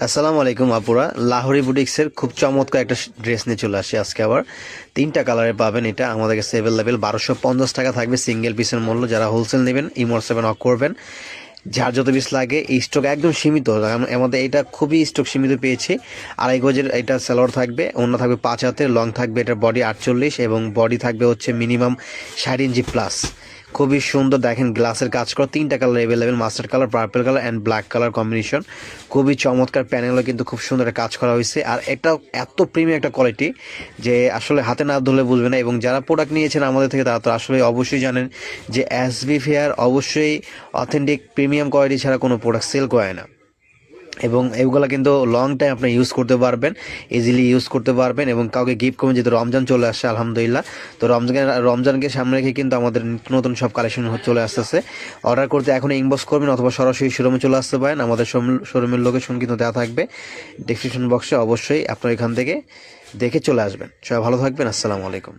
আসসালামু আলাইকুম আপুরা, লাহোরি বুটিক্সের খুব চমৎকার একটা ড্রেস নিয়ে চলে আসি আজকে আবার। তিনটা কালারে পাবেন, এটা আমাদের কাছে অ্যাভেলেবেল। 1250 টাকা থাকবে সিঙ্গেল পিসের মূল্য। যারা হোলসেল নেবেন ইমোর 7 অক করবেন। যার যত পিস লাগে, এই স্টক একদম সীমিত, আমাদের এটা খুবই স্টক সীমিত পেয়েছি। আড়াই গজের এটা সালোয়ার থাকবে, অন্য থাকবে 5 হাতের, লং থাকবে, এটার বডি 48 এবং বডি থাকবে হচ্ছে মিনিমাম 60 ইঞ্চি প্লাস। খুবই সুন্দর, দেখেন গ্লাসের কাজ করা, তিনটা colour available, mustard colour, purple colour and black colour combination. খুবই চমৎকার, প্যানেলও কিন্তু খুব সুন্দর কাজ করা হয়েছে। আর এটা এত প্রিমিয়াম একটা কোয়ালিটি যে আসলে হাতে না ধরলে বুঝবে না। এবং যারা প্রোডাক্ট নিয়েছেন আমাদের থেকে তারা তো আসলে অবশ্যই জানেন যে এসবি ফেয়ার অবশ্যই অথেন্টিক প্রিমিয়াম কোয়ালিটি ছাড়া কোনো প্রোডাক্ট সেল করে না। এবং এগুলো কিন্তু লং টাইম আপনি ইউজ করতে পারবেন, ইজিলি ইউজ করতে পারবেন এবং কাউকে গিফট করবেন। যেহেতু রমজান চলে আসছে আলহামদুলিল্লাহ, তো রমজানকে সামনে রেখে কিন্তু আমাদের নিত্য নতুন সব কালেকশন চলে আসতেছে। অর্ডার করতে এখন ইনবক্স করবেন অথবা সরাসরি শোরুমে চলে আসতে পারেন। আমাদের শোরুমের লোকেশন কিন্তু দেওয়া থাকবে ডেসক্রিপশন বক্সে, অবশ্যই আপনার এখান থেকে দেখে চলে আসবেন। সবাই ভালো থাকবেন, আসসালামু আলাইকুম।